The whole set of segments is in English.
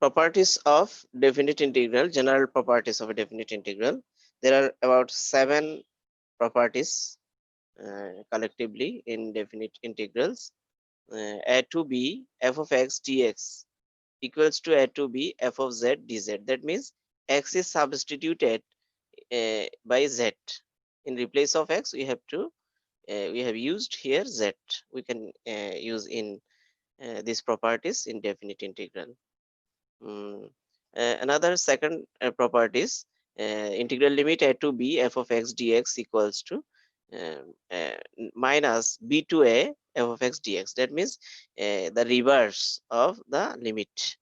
Properties of definite integral, general properties of a definite integral. There are about 7 properties collectively in definite integrals. A to b f of x dx equals to a to b f of z dz. That means x is substituted by z. In replace of x, we have used here z. We can use in these properties in definite integral. Mm. Another second properties, integral limit a to b f of x dx equals to minus b to a f of x dx. That means the reverse of the limit.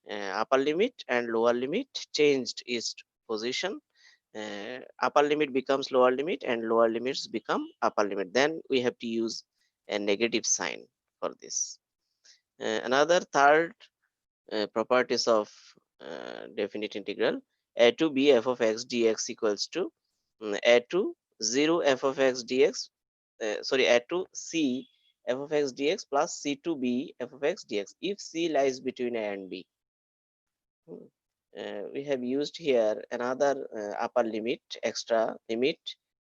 Upper limit and lower limit changed its position. Upper limit becomes lower limit and lower limits become upper limit. Then we have to use a negative sign for this. Another third properties of definite integral, a to b f of x dx equals to a to 0 f of x dx, sorry, a to c f of x dx plus c to b f of x dx if c lies between a and b. We have used here another upper limit, extra limit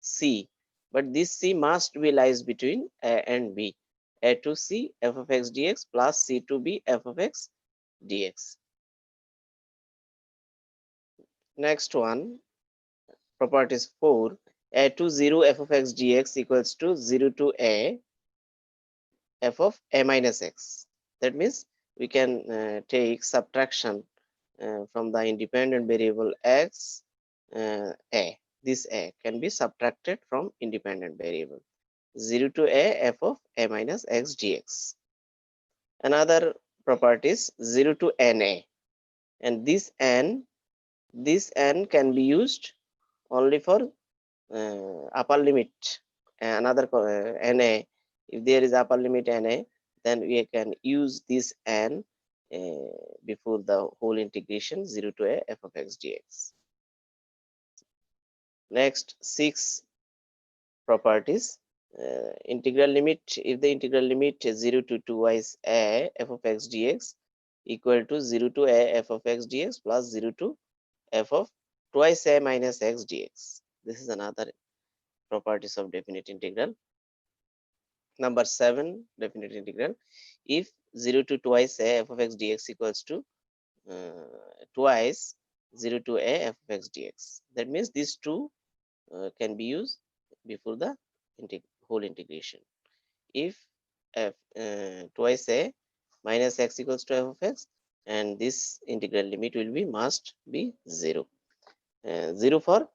c, but this c must be lies between a and b. A to c f of x dx plus c to b f of x dx. Next one, properties 4, a to 0 f of x dx equals to 0 to a f of a minus x. That means we can take subtraction from the independent variable x, a. This a can be subtracted from independent variable 0 to a f of a minus x dx. Another property is 0 to na, and this n can be used only for upper limit. Another na, if there is upper limit na, then we can use this n before the whole integration 0 to a f of x dx. Next, 6 properties. Integral limit, if the integral limit is 0 to 2y a f of x dx equal to 0 to a f of x dx plus 0 to f of twice a minus x dx. This is another properties of definite integral. Number 7, definite integral. If 0 to twice a f of x dx equals to twice 0 to a f of x dx. That means these two can be used before the whole integration. If f twice a minus x equals to f of x, and this integral limit will be must be 0. 0 for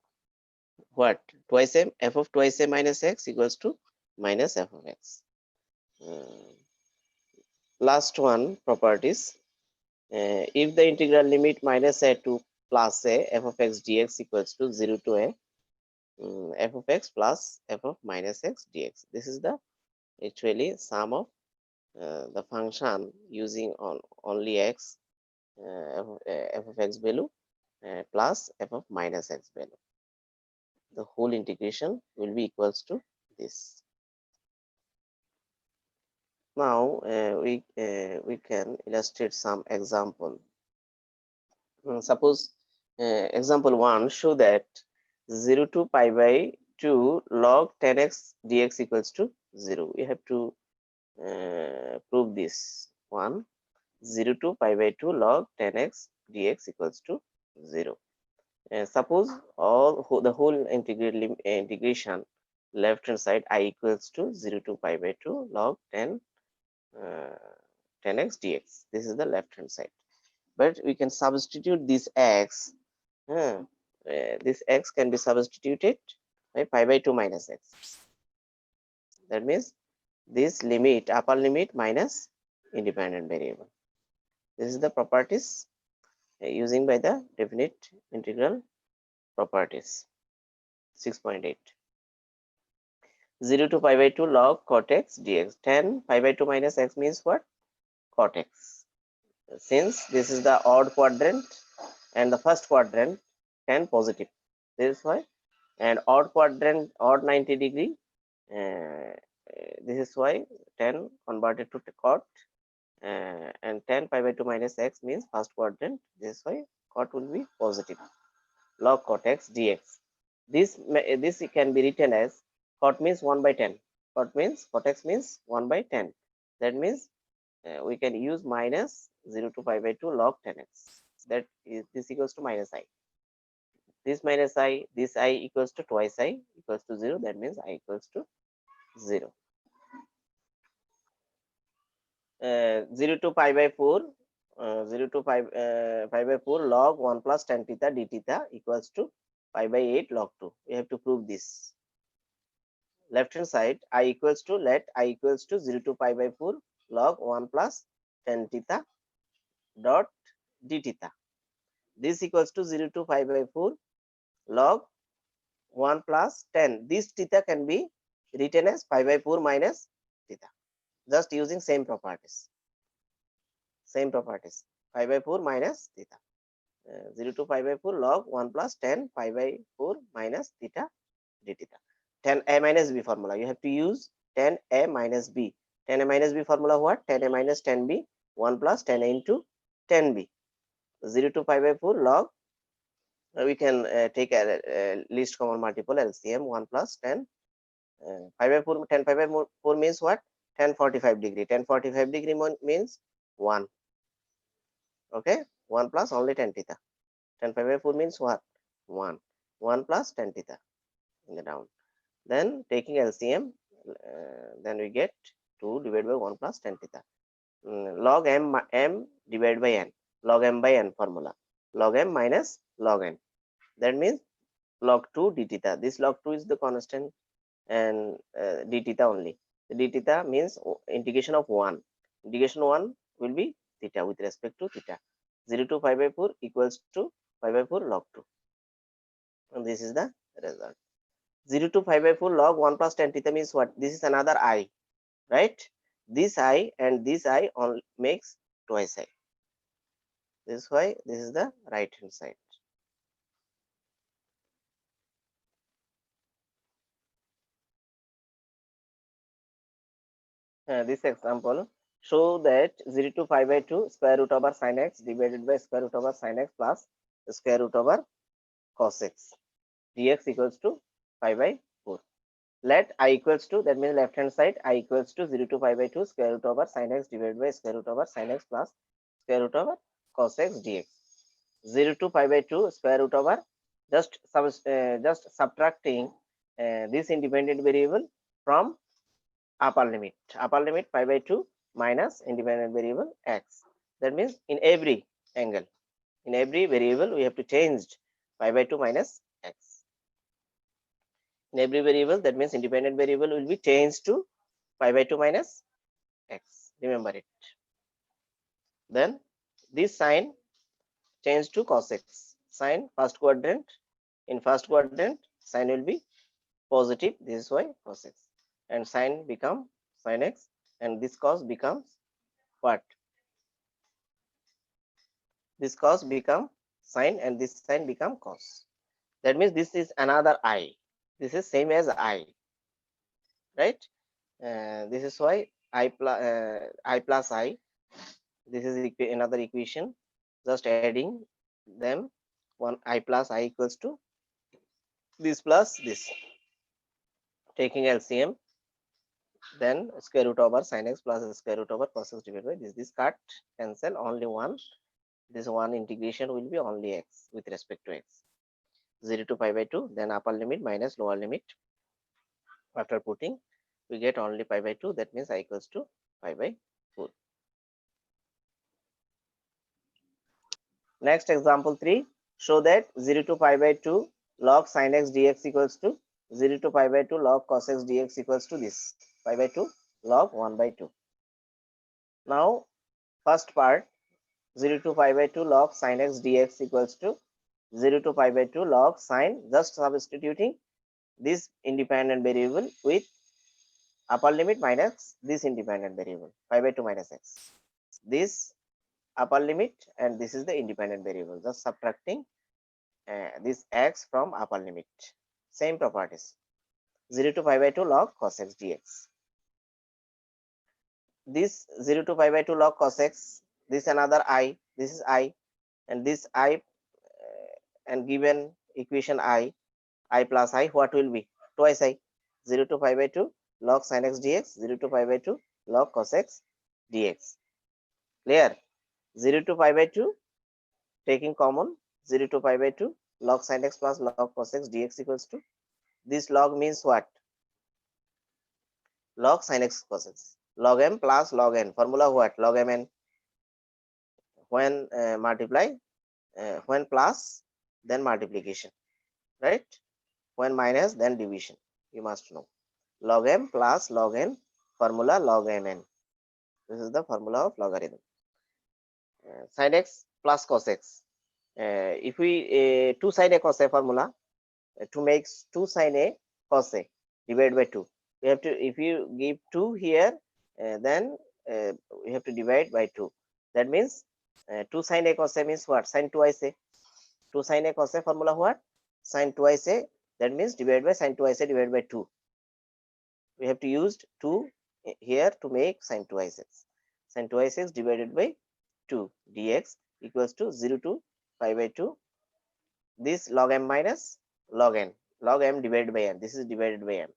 what? Twice a f of twice a minus x equals to minus f of x. Last one, properties. If the integral limit minus a to plus a f of x dx equals to 0 to a f of x plus f of minus x dx. This is the actually sum of the function using on only x, f of x value plus f of minus x value. The whole integration will be equals to this. Now we can illustrate some example. Suppose example 1 show that 0 to pi by 2 log 10x dx equals to 0. We have to prove this one. 0 to pi by 2 log 10x dx equals to 0. Suppose the whole integration left hand side I equals to 0 to pi by 2 log 10x dx. This is the left hand side, but we can substitute this x. This x can be substituted by pi by 2 minus x. That means this limit, upper limit minus independent variable. This is the properties using by the definite integral properties. 6.8. 0 to pi by 2 log cot x dx. 10 pi by 2 minus x means what? Cot x. Since this is the odd quadrant and the first quadrant 10 positive. This is why. And odd quadrant, odd 90 degree. This is why 10 converted to cot. and tan pi by 2 minus x means first quadrant. This way cot will be positive. Log cot x dx. This can be written as cot means 1 by 10. Cot x means 1 by 10. That means we can use minus 0 to pi by 2 log 10x. That is this equals to minus I. This minus I, this I equals to twice I equals to 0. That means I equals to 0. 0 to pi by 4, 0 to pi by 4 log 1 plus tan theta d theta equals to pi by 8 log 2. We have to prove this. Left hand side, let I equals to 0 to pi by 4 log 1 plus tan theta dot d theta. This equals to 0 to pi by 4 log 1 plus 10. This theta can be written as pi by 4 minus theta, just using same properties. Pi by 4 minus theta. 0 to pi by 4 log 1 plus 10 pi by 4 minus theta d theta. 10a minus b formula. You have to use 10a minus b. 10a minus b formula what? 10a minus 10b 1 plus 10a into 10b. 0 to pi by 4 log. We can take a least common multiple LCM 1 plus 10 pi by 4. 10 pi by 4 means what? 1045 degree. 1045 degree means 1. Okay, 1 plus only 10 theta. 10 pi by 4 means what? 1. 1 plus 10 theta in the down. Then taking LCM, then we get 2 divided by 1 plus 10 theta. Log m divided by n. Log m by n formula. Log m minus log n. That means log 2 d theta. This log 2 is the constant and d theta only. The d theta means integration of 1. Integration 1 will be theta with respect to theta. 0 to pi by 4 equals to pi by 4 log 2. And this is the result. 0 to pi by 4 log 1 plus 10 theta means what? This is another I, right? This I and this I all makes twice I. This is why this is the right hand side. This example show that 0 to pi by 2 square root over sin x divided by square root over sin x plus square root over cos x dx equals to pi by 4. Let I equals to, that means left hand side, I equals to 0 to pi by 2 square root over sin x divided by square root over sin x plus square root over cos x dx. 0 to pi by 2 square root over, just subtracting this independent variable from upper limit pi by 2 minus independent variable x. That means in every angle, in every variable we have to change pi by 2 minus x. In every variable, that means independent variable will be changed to pi by 2 minus x. Remember it. Then this sign changed to cos x. Sign first quadrant. In first quadrant, sign will be positive. This is why cos x. And sign become sin x. And this cos becomes what? This cos become sin and this sign become cos. That means this is another I. This is same as I. Right? This is why I plus I. This is another equation. Just adding them. One I plus I equals to this plus this. Taking LCM, then square root over sin x plus square root over cos x divided by this. This cut cancel, only one. This one integration will be only x with respect to x. 0 to pi by 2, then upper limit minus lower limit. After putting, we get only pi by 2. That means I equals to pi by 4. Next example 3. Show that 0 to pi by 2 log sin x dx equals to 0 to pi by 2 log cos x dx equals to this. Pi by 2 log 1 by 2. Now, first part, 0 to pi by 2 log sin x dx equals to 0 to pi by 2 log sin, just substituting this independent variable with upper limit minus this independent variable, pi by 2 minus x. This upper limit and this is the independent variable, just subtracting this x from upper limit. Same properties. 0 to pi by 2 log cos x dx. this 0 to pi by 2 log cos x, this another I, this is I, and this I, and given equation I plus I, what will be? Twice I. 0 to pi by 2 log sin x dx, 0 to pi by 2 log cos x dx. Clear? 0 to pi by 2, taking common, 0 to pi by 2 log sin x plus log cos x dx equals to, this log means what? Log sin x cos x. Log m plus log n. Formula what? Log m n. When multiply, when plus, then multiplication, right? When minus, then division. You must know. Log m plus log n, formula log m n. This is the formula of logarithm. Sin x plus cos x. If we 2 sin a cos a formula, to make 2 sin a cos a divided by 2, we have to, if you give 2 here, then we have to divide by 2. That means 2 sin a cos a means what? Sin twice a. 2 sin a cos a formula what? Sin twice a. That means divided by sin twice a divided by 2. We have to use 2 here to make sin twice x. Sin twice x divided by 2 dx equals to 0 to pi by 2. This log m minus log n. Log m divided by n. This is divided by m.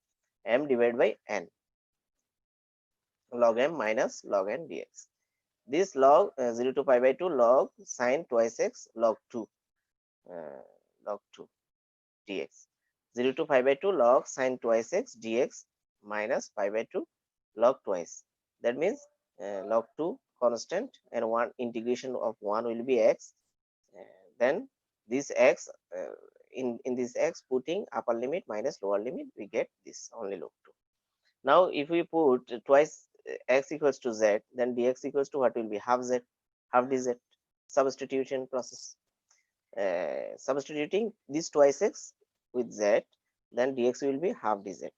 M divided by n. Log m minus log n dx. This log 0 to pi by 2 log sin twice x log 2. Log 2 dx. 0 to pi by 2 log sin twice x dx minus pi by 2 log twice. That means log 2 constant and one integration of 1 will be x. Then this x, in this x, putting upper limit minus lower limit, we get this only log 2. Now if we put twice x equals to z, then dx equals to what will be? Half z, half dz. Substitution process. Substituting this twice x with z, then dx will be half dz.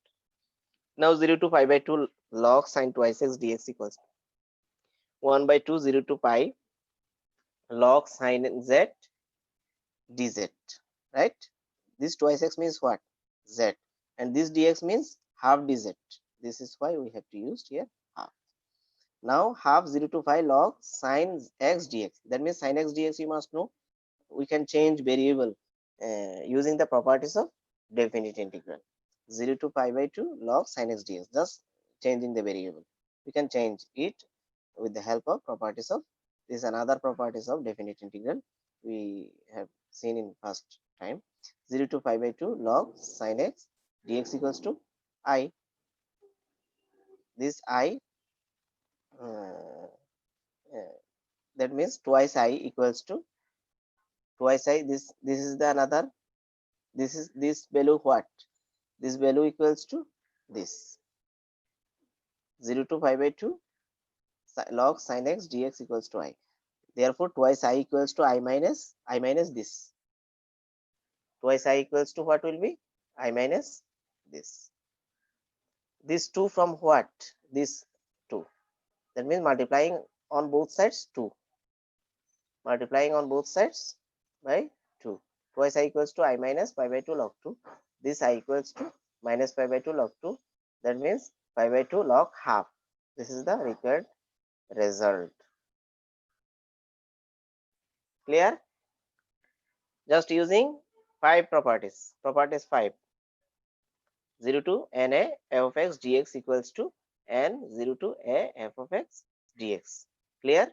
Now 0 to pi by 2 log sin twice x dx equals 1 by 2 0 to pi log sin z dz, right? This twice x means what? Z, and this dx means half dz. This is why we have to use here half. Now half 0 to 5 log sin x dx. That means sin x dx, you must know, we can change variable using the properties of definite integral. 0 to pi by 2 log sin x dx, just changing the variable. We can change it with the help of properties of, this is another properties of definite integral we have seen in first time. 0 to pi by 2 log sin x dx equals to I. This I, uh, uh, that means twice I equals to twice I, this is the another, this is this value what? This value equals to this 0 to pi by 2 log sin x dx equals to I. Therefore twice I equals to I minus this. Twice I equals to what will be? I minus this. This 2 from what? This 2. That means multiplying on both sides 2. Multiplying on both sides by 2. Twice I equals to I minus pi by 2 log 2. This I equals to minus pi by 2 log 2. That means pi by 2 log half. This is the required result. Clear? Just using 5 properties. Properties 5. 0 to na f of x dx equals to n 0 to a f of x dx. Clear?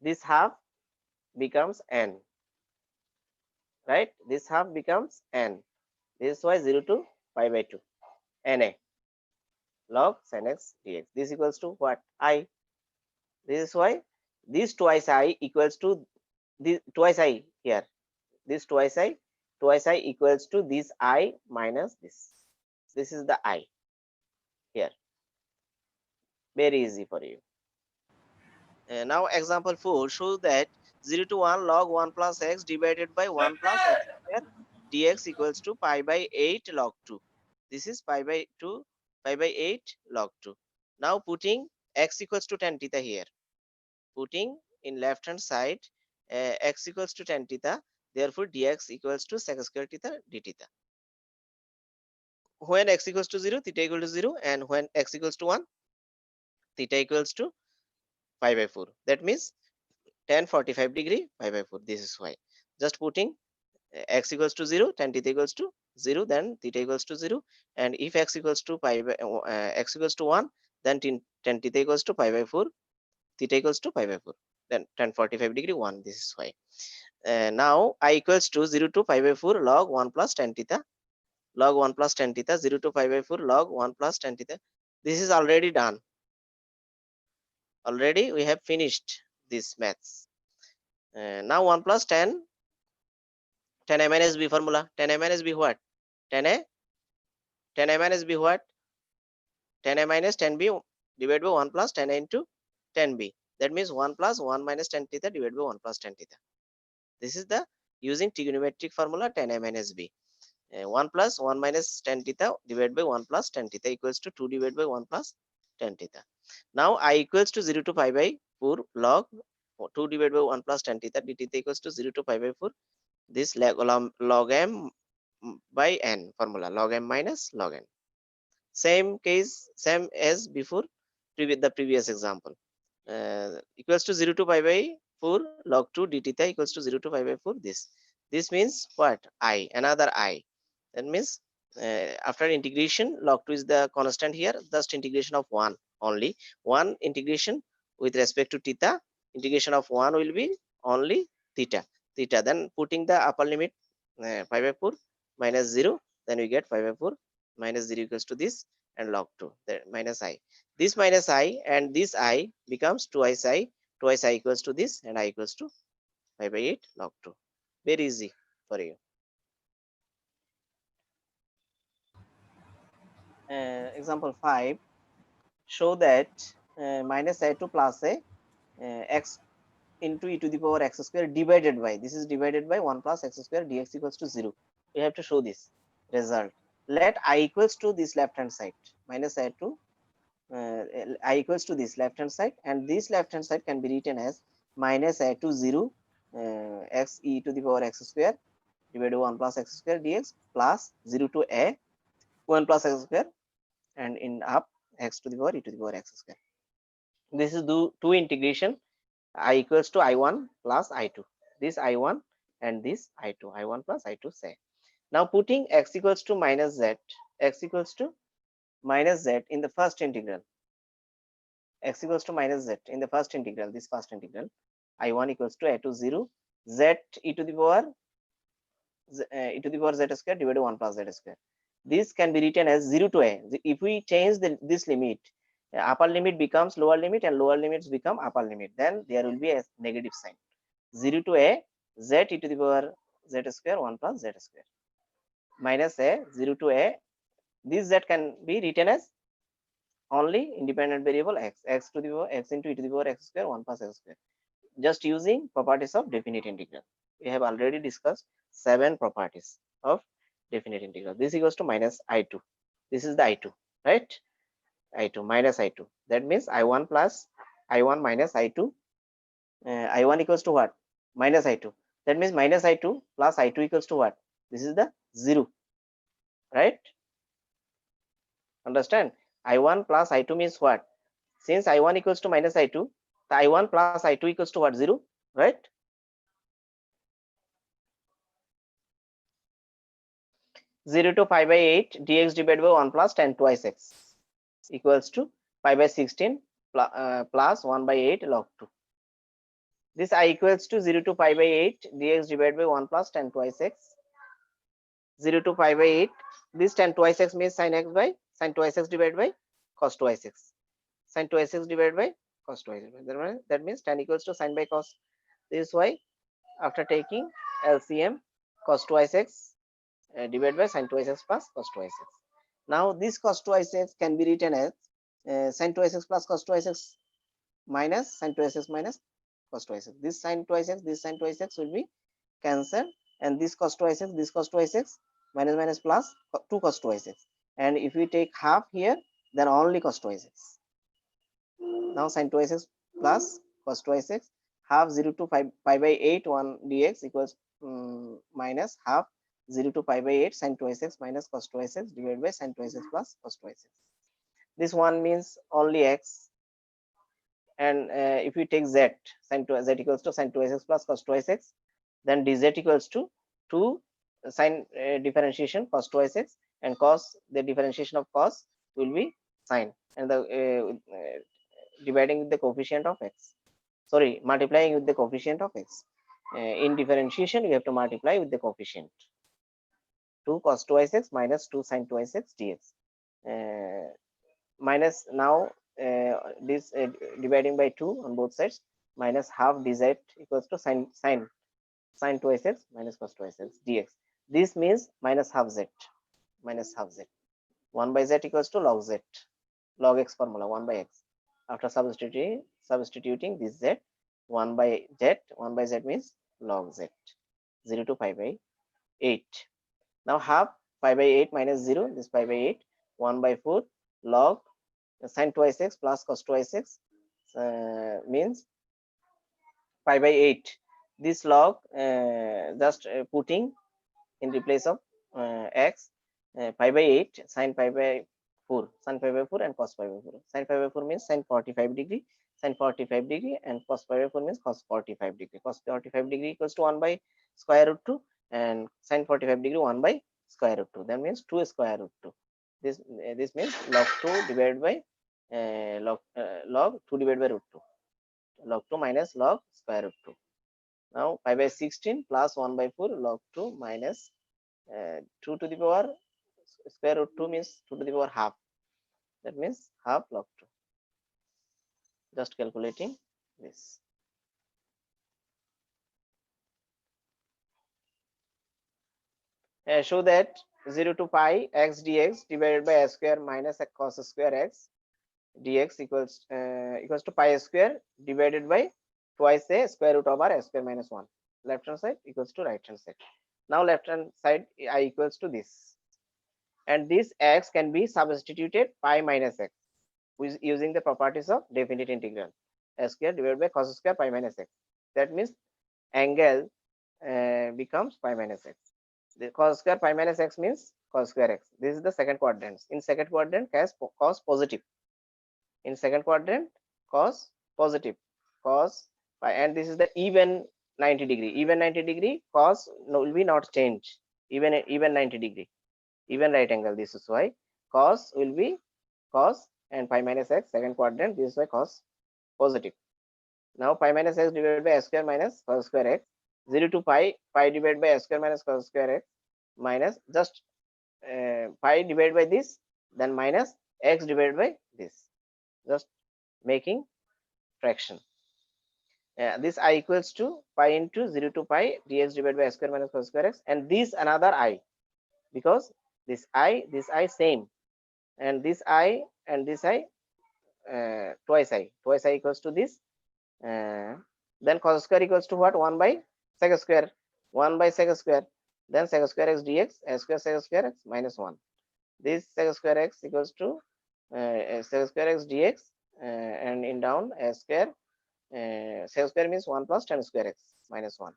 This half becomes n, right? This half becomes n. This is why 0 to pi by 2 na log sin x dx. This equals to what? I. This is why this twice I equals to this twice I here. This twice I equals to this I minus this. This is the I here. Very easy for you. Now example 4 show that 0 to 1 log 1 plus x divided by 1 plus x square dx equals to pi by 8 log 2. This is pi by 8 log 2. Now putting x equals to tan theta here. Putting in left hand side x equals to tan theta. Therefore dx equals to sec square theta d theta. when x equals to 0, theta equal to 0, and when x equals to 1, theta equals to pi by 4. That means tan 45 degree pi by 4. This is why. Just putting x equals to 0, tan theta equals to 0, then theta equals to 0, and if x equals to pi by x equals to 1, then tan theta equals to pi by 4, theta equals to pi by 4, then tan 45 degree 1. This is why. Now I equals to 0 to pi by 4 log 1 plus tan theta, log 1 plus tan theta, 0 to pi by 4 log 1 plus tan theta. This is already done. Already we have finished this maths. Now 1 plus tan a minus b formula. Tan a minus b what? Tan a minus b what? Tan a minus tan b divided by 1 plus tan a into tan b. That means 1 plus 1 minus tan theta divided by 1 plus tan theta. This is the using trigonometric formula tan a minus b. 1 plus 1 minus tan theta divided by 1 plus tan theta equals to 2 divided by 1 plus tan theta. Now I equals to 0 to pi by 4 log 2 divided by 1 plus tan theta d theta equals to 0 to pi by 4. This log m by n formula, log m minus log n. Same case, same as before, the previous example. Equals to 0 to pi by 4 log 2 d theta equals to 0 to pi by 4. This means what? I, another I. That means after integration, log 2 is the constant here, just integration of 1 only. 1 integration with respect to theta, integration of 1 will be only theta. Then putting the upper limit pi by 4 minus 0, then we get pi by 4 minus 0 equals to this, and log 2 minus I. This minus I and this I becomes twice I. Twice I equals to this, and I equals to pi by 8 log 2. Very easy for you. Example 5, show that minus I2 plus a x into e to the power x square divided by, this is divided by 1 plus x square dx equals to 0. We have to show this result. Let I equals to this left hand side, minus I2 I equals to this left hand side, and this left hand side can be written as minus I2 0 x e to the power x square divided by 1 plus x square dx plus 0 to a 1 plus x square, and in up x to the power e to the power x square. This is two integration. I equals to I1 plus I2. This I1 and this I2. I1 plus I2 say. Now putting x equals to minus z, x equals to minus z in the first integral. X equals to minus z in the first integral. This first integral. I1 equals to I2 0 z e to the power e to the power z square divided by 1 plus z square. This can be written as 0 to a. If we change this limit, upper limit becomes lower limit and lower limits become upper limit, then there will be a negative sign. 0 to a z e to the power z square 1 plus z square minus a 0 to a. This z can be written as only independent variable x to the power x into e to the power x square 1 plus x square, just using properties of definite integral. We have already discussed 7 properties of definite integral. This equals to minus I2. This is the I2, right? I2 minus I2. That means I1 plus I1 minus I2. I1 equals to what? Minus I2. That means minus I2 plus I2 equals to what? This is the 0, right? Understand? I1 plus I2 means what? Since I1 equals to minus I2, the I1 plus I2 equals to what? 0, right? Zero to pi by 8 dx divided by 1 plus tan twice x equals to pi by 16 plus 1 by 8 log 2. This I equals to 0 to pi by 8 dx divided by 1 plus tan twice x. 0 to pi by 8. This tan twice x means sin x by sin twice x divided by cos twice x. Sin twice x divided by cos twice x. That means tan equals to sin by cos. This is why after taking LCM, cos twice x divided by sin twice x plus cos twice x. Now this cos twice x can be written as sin twice x plus cos twice x minus sin twice x minus cos twice x. This sin twice x, this sin twice x will be cancelled, and this cos twice x, this cos twice x minus minus plus 2 cos twice x. And if we take half here, then only cos twice x. Now sin twice x plus cos twice x, half 0 to pi by 8 1 dx equals minus half 0 to pi by 8 sin twice x minus cos twice x divided by sin twice x plus cos twice x. This one means only x, and if we take z, sin z equals to sin twice x plus cos twice x, then dz equals to 2 sin differentiation cos twice x, and cos, the differentiation of cos will be sin, and the dividing with the coefficient of x, sorry, multiplying with the coefficient of x. In differentiation we have to multiply with the coefficient. 2 cos twice x minus 2 sin twice x dx, minus now this dividing by 2 on both sides, minus half dz equals to sin twice x minus cos twice x dx. This means minus half z, minus half z. 1 by z equals to log z, log x formula, 1 by x. After substituting this z, 1 by z means log z, 0 to pi by 8. Now half pi by 8 minus 0, this pi by 8, 1 by 4 log sin twice x plus cos twice x means pi by 8. This log just putting in the place of x, pi by 8 sin pi by 4, sin pi by 4 and cos pi by 4. Sin pi by 4 means sin 45 degree, sin 45 degree, and cos pi by 4 means cos 45 degree. Cos 45 degree equals to 1 by square root 2, and sin 45 degree 1 by square root 2. That means 2 square root 2. This means log 2 divided by log 2 divided by root 2. Log 2 minus log square root 2. Now pi by 16 plus 1 by 4 log 2 minus 2 to the power square root 2 means 2 to the power half. That means half log 2. Just calculating this. Show that 0 to pi x dx divided by s square minus cos square x dx equals to pi square divided by twice a square root over s square minus 1. Left hand side equals to right hand side. Now left hand side I equals to this, and this x can be substituted pi minus x with using the properties of definite integral, s square divided by cos square pi minus x. That means angle becomes pi minus x. The cos square pi minus x means cos square x. This is the second quadrant. In second quadrant, cos positive. In second quadrant, cos positive, cos pi, and this is the even 90 degree. Even 90 degree cos will be not change. Even 90 degree, even right angle. This is why cos will be cos, and pi minus x second quadrant. This is why cos positive. Now pi minus x divided by s square minus cos square x, 0 to pi divided by s square minus cos square x, minus just pi divided by this, then minus x divided by this, just making fraction. This I equals to pi into 0 to pi dx divided by s square minus cos square x, and this another I, because this I same, and this I and this I twice I equals to this. Then cos square equals to what? 1 by sec square, 1 by sec square, then sec square x dx, s square sec square x minus 1. This sec square x equals to sec square x dx, and in down s square, sec square means 1 plus tan square x minus 1.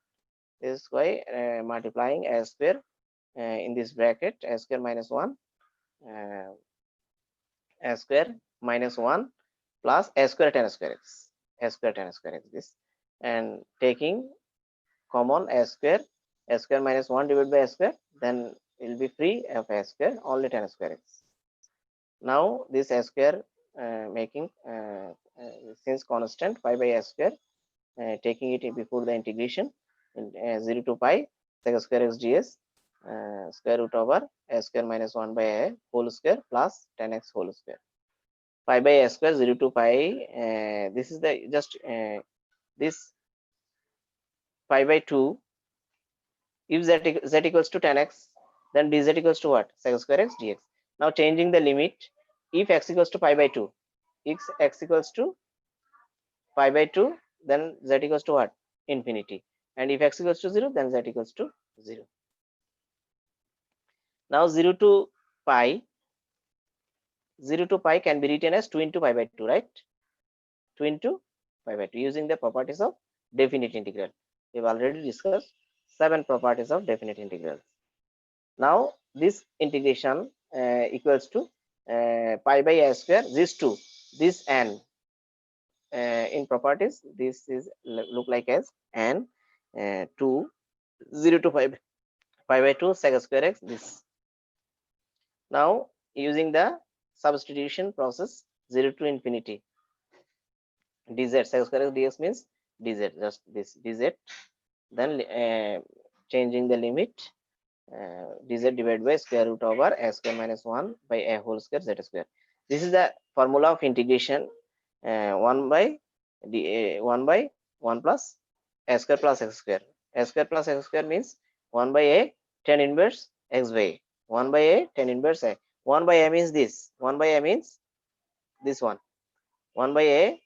This is why multiplying s square in this bracket, s square minus 1, s square minus 1 plus s square tan square x, s square tan square x, this, and taking common s square minus 1 divided by s square, then it will be free of s square, only tan square x. Now this s square making since constant pi by s square, taking it before the integration, 0 to pi sec square x ds square root over s square minus 1 by a whole square plus tan x whole square. Pi by s square 0 to pi, this is the just this pi by 2. If z equals to tan x, then dz equals to what? Sec square x dx. Now changing the limit, if x equals to pi by 2, if x equals to pi by 2, then z equals to what? Infinity. And if x equals to 0, then z equals to 0. Now 0 to pi can be written as 2 into pi by 2, right? 2 into pi by 2 using the properties of definite integral. We have already discussed 7 properties of definite integral. Now this integration equals to pi by a square. These two, this n in properties, this is look like as n 2 0 to 5 pi by 2 sec square x. This now using the substitution process 0 to infinity dz sec square x dx means dz, just this dz. Then changing the limit dz divided by square root over a square minus 1 by a whole square z square. This is the formula of integration 1 by 1 by 1 plus a square plus x square. A square plus x square means 1 by a tan inverse x by a. 1 by a tan inverse a. 1 by a means this. 1 by a means this one. 1 by a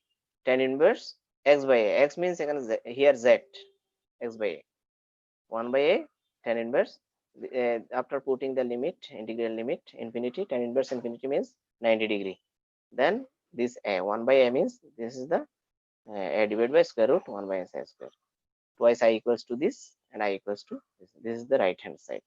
tan inverse x by a. X means here z x by a. 1 by a tan inverse after putting the limit integral limit infinity tan inverse infinity means 90 degree. Then this a 1 by a means this is the a divided by square root 1 by s square. Twice I equals to this and I equals to this. This is the right hand side.